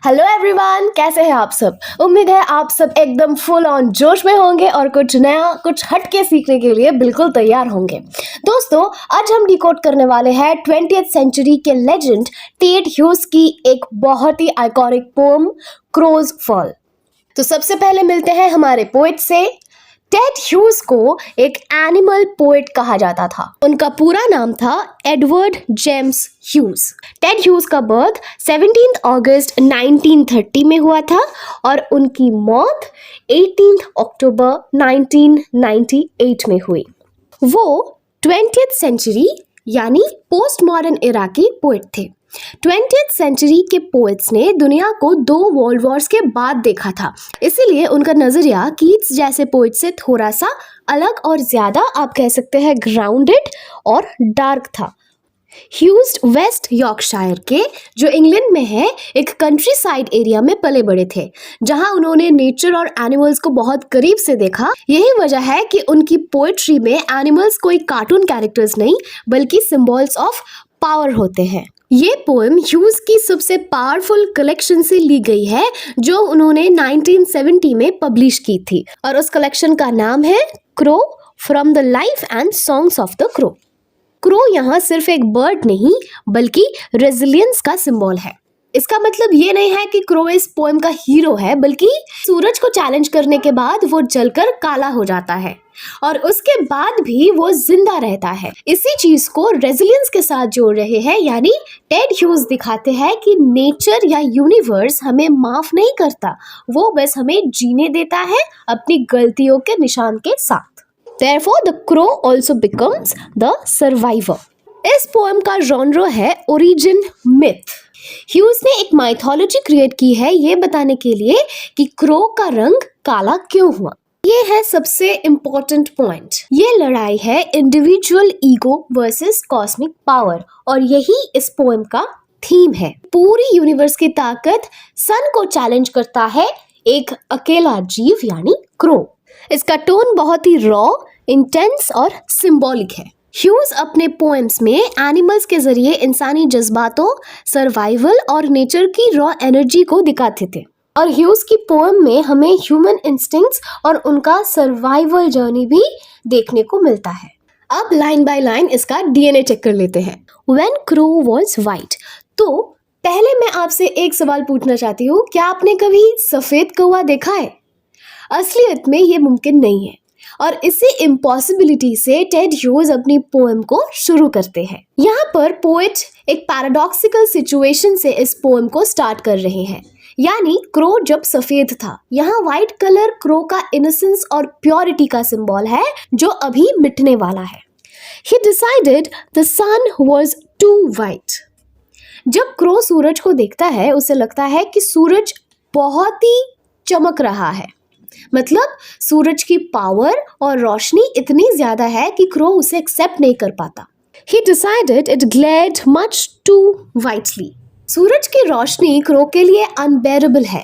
Hello everyone, कैसे हैं आप सब। उम्मीद है आप सब एकदम फुल ऑन जोश में होंगे और कुछ नया कुछ हटके सीखने के लिए बिल्कुल तैयार होंगे। दोस्तों, आज हम डिकोड करने वाले हैं 20th सेंचुरी के लेजेंड टेड ह्यूज की एक बहुत ही आइकॉनिक पोएम क्रोज फॉल। तो सबसे पहले मिलते हैं हमारे पोएट से। टेड ह्यूज को एक एनिमल पोएट कहा जाता था। उनका पूरा नाम था Edward James huge. Ted Hughes का बर्थ 17 अगस्त 1930 में हुआ था और उनकी मौत 18 अक्टूबर 1998 में हुई। वो 20th सेंचुरी यानी पोस्ट मॉडर्न एरा के पोएट थे। 20th सेंचुरी के पोएट्स ने दुनिया को 2 वर्ल्ड वॉर्स के बाद देखा था, इसीलिए उनका नजरिया कीट्स जैसे पोएट से थोड़ा सा अलग और ज्यादा आप कह सकते हैं ग्राउंडेड और डार्क था। ह्यूज वेस्ट यॉर्कशायर के, जो इंग्लैंड में है, एक कंट्री साइड एरिया में पले बड़े थे, जहां उन्होंने नेचर और एनिमल्स को बहुत करीब से देखा। यही वजह है कि उनकी पोएट्री में एनिमल्स कोई कार्टून कैरेक्टर्स नहीं बल्कि सिंबल्स ऑफ पावर होते हैं। ये पोएम ह्यूज की सबसे पावरफुल कलेक्शन से ली गई है, जो उन्होंने 1970 में पब्लिश की थी, और उस कलेक्शन का नाम है crow from the life and songs of the crow. Crow यहाँ सिर्फ एक बर्ड नहीं बल्कि रेजिलियंस का सिंबल है। इसका मतलब ये नहीं है कि क्रो इस पोएम का हीरो है, बल्कि सूरज को चैलेंज करने के बाद वो जलकर काला हो जाता है और उसके बाद भी वो जिंदा रहता है। इसी चीज को रेजिलियंस के साथ जोड़ रहे हैं, यानी टेड ह्यूज दिखाते हैं कि नेचर या यूनिवर्स हमें माफ नहीं करता, वो बस हमें जीने देता है अपनी गलतियों के निशान के साथ। Therefore, the crow also becomes the survivor. इस पोएम का जॉनर है ओरिजिन मिथ। ह्यूज ने एक माइथोलॉजी क्रिएट की है ये बताने के लिए कि क्रो का रंग काला क्यों हुआ। ये है सबसे इम्पोर्टेंट पॉइंट। ये लड़ाई है individual ego versus cosmic power, और यही इस पोएम का थीम है। पूरी यूनिवर्स की ताकत सन को चैलेंज करता है एक अकेला जीव यानी क्रो। इसका टोन बहुत ही रॉ, इंटेंस और सिंबॉलिक है। ह्यूज अपने पोएम्स में एनिमल्स के जरिए इंसानी जज्बातों, सर्वाइवल और नेचर की रॉ एनर्जी को दिखाते थे, और ह्यूज की पोएम में हमें ह्यूमन इंस्टिंक्ट्स और उनका सर्वाइवल जर्नी भी देखने को मिलता है। अब लाइन बाय लाइन इसका डीएनए चेक कर लेते हैं। व्हेन क्रो वाज व्हाइट, तो पहले मैं आपसे एक सवाल पूछना चाहती हूँ, क्या आपने कभी सफेद कौवा देखा है? असलियत में ये मुमकिन नहीं है, और इसी इम्पॉसिबिलिटी से टेड ह्यूज अपनी पोएम को शुरू करते हैं। यहाँ पर पोएट एक पैराडॉक्सिकल सिचुएशन से इस पोएम को स्टार्ट कर रहे हैं, यानी क्रो जब सफेद था। यहाँ व्हाइट कलर क्रो का इनोसेंस और प्योरिटी का सिंबल है, जो अभी मिटने वाला है। He decided the sun was too white. जब क्रो सूरज को देखता है, उसे लगता है कि सूरज बहुत ही चमक रहा है, मतलब सूरज की पावर और रोशनी इतनी ज्यादा है कि क्रो उसे एक्सेप्ट नहीं कर पाता। He decided it glared much too brightly. सूरज की रोशनी क्रो के लिए अनबेरेबल है,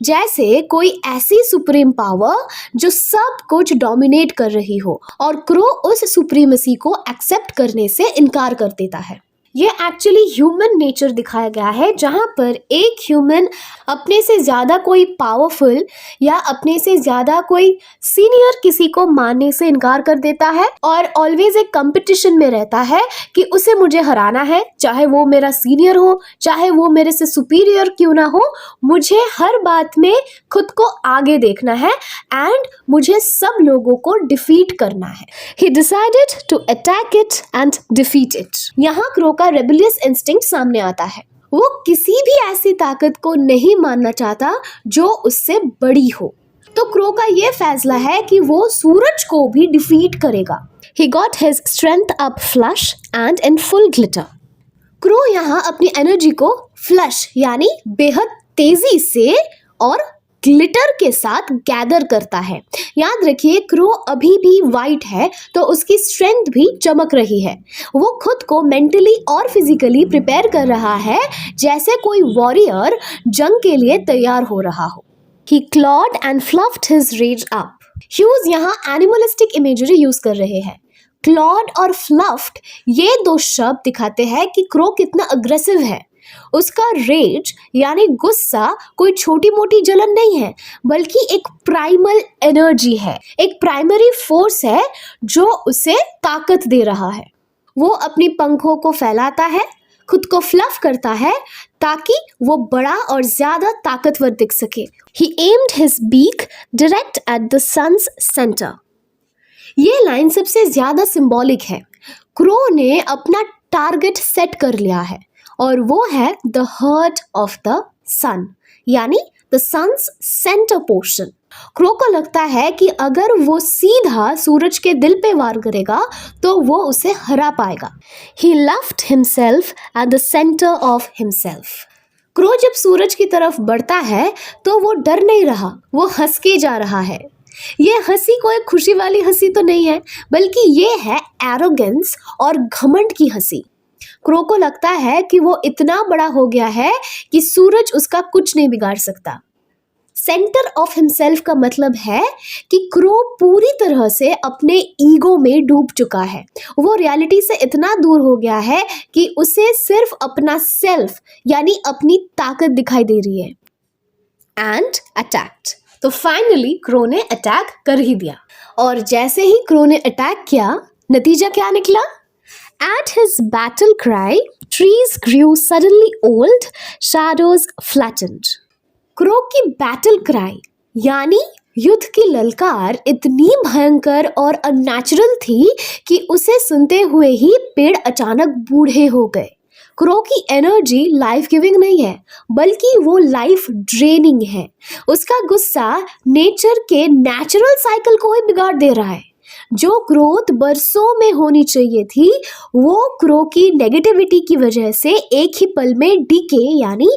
जैसे कोई ऐसी सुप्रीम पावर जो सब कुछ डोमिनेट कर रही हो, और क्रो उस सुप्रीमेसी को एक्सेप्ट करने से इनकार कर देता है। ये एक्चुअली ह्यूमन नेचर दिखाया गया है, जहाँ पर एक ह्यूमन अपने से ज़्यादा कोई पावरफुल या अपने से ज़्यादा कोई सीनियर किसी को मानने से इनकार कर देता है, और ऑलवेज एक कंपटीशन में रहता है कि उसे मुझे हराना है, चाहे वो मेरा सीनियर हो, चाहे वो मेरे से सुपीरियर क्यों ना हो, मुझे हर बात में खुद को आगे देखना है एंड मुझे सब लोगों को डिफीट करना है। He decided to attack it and defeat it. यहाँ क्रो का रेबेलियस इंस्टिंक्ट सामने आता है। वो किसी भी ऐसी ताकत को नहीं मानना चाहता जो उससे बड़ी हो। तो क्रो का ये फैसला है कि वो सूरज को भी डिफीट करेगा। He got his strength up flush and in full glitter. Crow यहाँ अपनी एनर्जी को फ्लश यानी बेहद तेजी से और ग्लिटर के साथ गैदर करता है। याद रखिए, क्रो अभी भी वाइट है तो उसकी स्ट्रेंथ भी चमक रही है। वो खुद को मेंटली और फिजिकली प्रिपेयर कर रहा है, जैसे कोई वॉरियर जंग के लिए तैयार हो रहा हो। He clawed and fluffed his rage up. Huge यहाँ एनिमलिस्टिक इमेजरी यूज कर रहे हैं। क्लॉड और फ्लफ्ड ये 2 शब्द दिखाते हैं कि क्रो कितना अग्रेसिव है। उसका रेज यानी गुस्सा कोई छोटी मोटी जलन नहीं है, बल्कि एक प्राइमल एनर्जी है, एक प्राइमरी फोर्स है जो उसे ताकत दे रहा है। वो अपनी पंखों को फैलाता है, खुद को फ्लफ करता है ताकि वो बड़ा और ज्यादा ताकतवर दिख सके। He aimed his beak direct at the sun's center. ये लाइन सबसे ज्यादा सिंबॉलिक है। क्रो ने अपना टारगेट सेट कर लिया है और वो है the heart of the sun, यानी the sun's centre portion. Crow को लगता है कि अगर वो सीधा सूरज के दिल पे वार करेगा तो वो उसे हरा पाएगा। He left himself at the center of himself. Crow जब सूरज की तरफ बढ़ता है तो वो डर नहीं रहा, वो हंस के जा रहा है। ये हंसी कोई खुशी वाली हंसी तो नहीं है, बल्कि ये है एरोगेंस और घमंड की हंसी। क्रो को लगता है कि वो इतना बड़ा हो गया है कि सूरज उसका कुछ नहीं बिगाड़ सकता। सेंटर ऑफ हिमसेल्फ का मतलब है कि क्रो पूरी तरह से अपने ईगो में डूब चुका है। वो रियलिटी से इतना दूर हो गया है कि उसे सिर्फ अपना सेल्फ यानी अपनी ताकत दिखाई दे रही है। एंड अटैक्ड, तो फाइनली क्रो ने अटैक कर ही दिया। और जैसे ही क्रो ने अटैक किया, नतीजा क्या निकला? At his battle cry, trees grew suddenly old, shadows flattened. Crow की बैटल क्राई यानी युद्ध की ललकार इतनी भयंकर और अननेचुरल थी कि उसे सुनते हुए ही पेड़ अचानक बूढ़े हो गए। क्रो की एनर्जी लाइफ गिविंग नहीं है, बल्कि वो लाइफ ड्रेनिंग है। उसका गुस्सा नेचर के नेचुरल साइकिल को ही बिगाड़ दे रहा है। जो ग्रोथ बरसों में होनी चाहिए थी, वो क्रो की नेगेटिविटी की वजह से एक ही पल में डीके यानी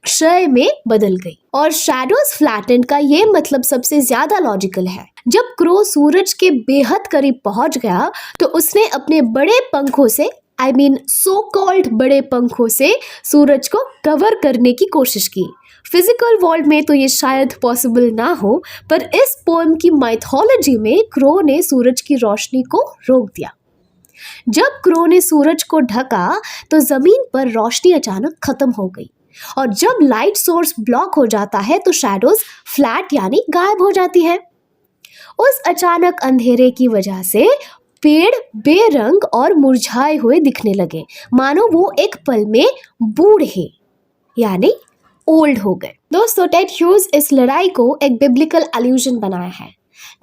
क्षय में बदल गई। और शैडोज फ्लैटेंड का ये मतलब सबसे ज्यादा लॉजिकल है। जब क्रो सूरज के बेहद करीब पहुंच गया तो उसने अपने बड़े पंखों से सो कॉल्ड बड़े पंखों से सूरज को कवर करने की कोशिश की। फिजिकल वर्ल्ड में तो ये शायद पॉसिबल ना हो, पर इस पोएम की माइथोलॉजी में क्रो ने सूरज की रोशनी को रोक दिया। जब क्रो ने सूरज को ढका तो जमीन पर रोशनी अचानक खत्म हो गई, और जब लाइट सोर्स ब्लॉक हो जाता है तो शैडोज फ्लैट यानी गायब हो जाती है। उस अचानक अंधेरे की वजह से पेड़ बेरंग और मुरझाए हुए दिखने लगे, मानो वो एक पल में बूढ़े यानी ओल्ड हो गए। दोस्तों, टेड ह्यूज इस लड़ाई को एक बिब्लिकल एल्यूजन बनाया है।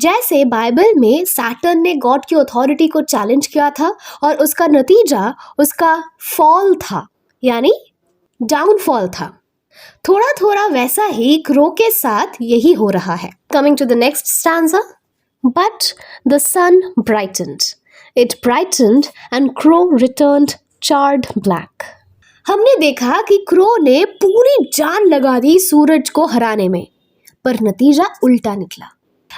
जैसे बाइबल में सैटर्न ने गॉड की अथॉरिटी को चैलेंज किया था और उसका नतीजा उसका फॉल था यानी डाउनफॉल था। थोड़ा थोड़ा वैसा ही क्रो के साथ यही हो रहा है। Coming to the next stanza. But the sun brightened. It brightened and Crow returned charred black. हमने देखा कि क्रो ने पूरी जान लगा दी सूरज को हराने में, पर नतीजा उल्टा निकला।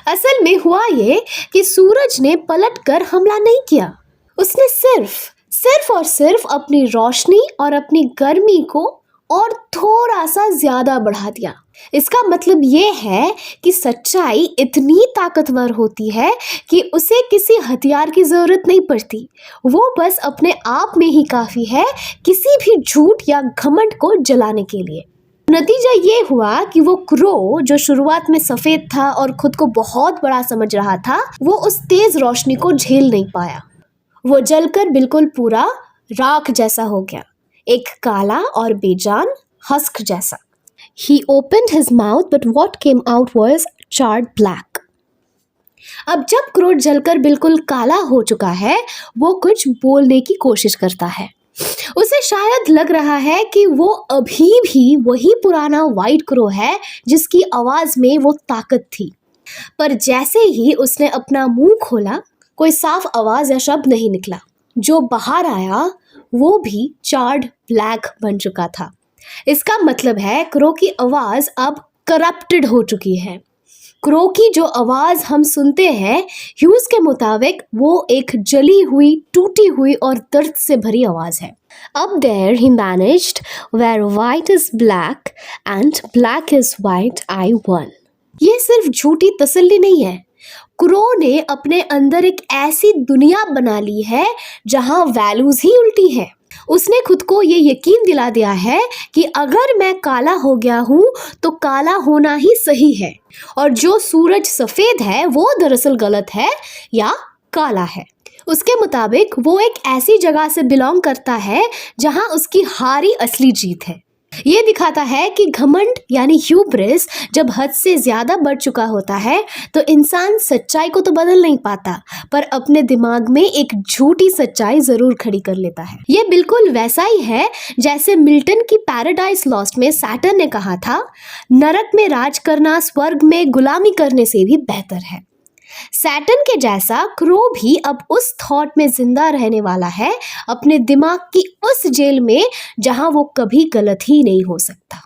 असल में हुआ ये कि सूरज ने पलटकर हमला नहीं किया, उसने सिर्फ और सिर्फ अपनी रोशनी और अपनी गर्मी को और थोड़ा सा ज्यादा बढ़ा दिया। इसका मतलब ये है कि सच्चाई इतनी ताकतवर होती है कि उसे किसी हथियार की जरूरत नहीं पड़ती। वो बस अपने आप में ही काफी है किसी भी झूठ या घमंड को जलाने के लिए। नतीजा ये हुआ कि वो क्रो जो शुरुआत में सफेद था और खुद को बहुत बड़ा समझ रहा था, वो उस तेज रोशनी को झेल नहीं पाया। वो जलकर बिल्कुल पूरा राख जैसा हो गया, एक काला और बेजान हस्क जैसा। He opened his mouth, but what came out was charred black. अब जब क्रो जलकर बिल्कुल काला हो चुका है, वो कुछ बोलने की कोशिश करता है। उसे शायद लग रहा है कि वो अभी भी वही पुराना वाइट क्रो है जिसकी आवाज में वो ताकत थी। पर जैसे ही उसने अपना मुंह खोला, कोई साफ आवाज या शब्द नहीं निकला। जो बाहर आया वो भी चार्ड ब्लैक बन चुका था। इसका मतलब है क्रो की आवाज अब करप्टेड हो चुकी है। क्रो की जो आवाज हम सुनते हैं, ह्यूज के मुताबिक वो एक जली हुई, टूटी हुई और दर्द से भरी आवाज है। Up there he managed where white is black and black is white I won. ये सिर्फ झूठी तसल्ली नहीं है, क्रो ने अपने अंदर एक ऐसी दुनिया बना ली है जहां वैल्यूज ही उल्टी है। उसने खुद को ये यकीन दिला दिया है कि अगर मैं काला हो गया हूँ तो काला होना ही सही है और जो सूरज सफ़ेद है वो दरअसल गलत है या काला है। उसके मुताबिक वो एक ऐसी जगह से बिलोंग करता है जहाँ उसकी हार ही असली जीत है। ये दिखाता है कि घमंड यानी ह्यूब्रिस जब हद से ज़्यादा बढ़ चुका होता है तो इंसान सच्चाई को तो बदल नहीं पाता पर अपने दिमाग में एक झूठी सच्चाई ज़रूर खड़ी कर लेता है। ये बिल्कुल वैसा ही है जैसे मिल्टन की पैराडाइज लॉस्ट में सैटर्न ने कहा था, नरक में राज करना स्वर्ग में गुलामी करने से भी बेहतर है। सैटर्न के जैसा क्रो भी अब उस थॉट में जिंदा रहने वाला है, अपने दिमाग की उस जेल में जहां वो कभी गलत ही नहीं हो सकता।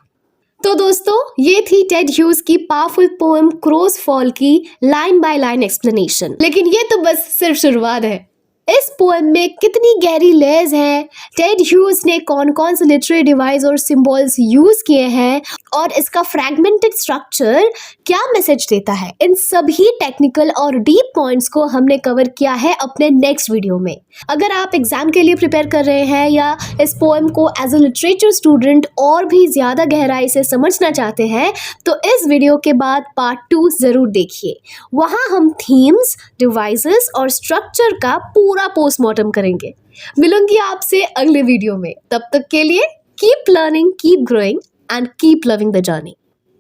तो दोस्तों, ये थी टेड ह्यूज की पावरफुल पोएम क्रोज फॉल की लाइन बाय लाइन एक्सप्लेनेशन। लेकिन ये तो बस सिर्फ शुरुआत है। इस पोएम में कितनी गहरी लेयर्स हैं, टेड ह्यूज ने कौन कौन से लिटरेरी डिवाइस और सिंबल्स यूज किए हैं और इसका फ्रैगमेंटेड स्ट्रक्चर क्या मैसेज देता है, इन सभी टेक्निकल और डीप पॉइंट्स को हमने कवर किया है अपने नेक्स्ट वीडियो में। अगर आप एग्जाम के लिए प्रिपेयर कर रहे हैं या इस पोएम को एज अ लिटरेचर स्टूडेंट और भी ज़्यादा गहराई से समझना चाहते हैं तो इस वीडियो के बाद पार्ट 2 ज़रूर देखिए। वहाँ हम थीम्स, डिवाइसेस और स्ट्रक्चर का पूरा पोस्टमार्टम करेंगे। मिलूंगी आपसे अगले वीडियो में। तब तक के लिए keep learning, keep growing and keep loving the journey.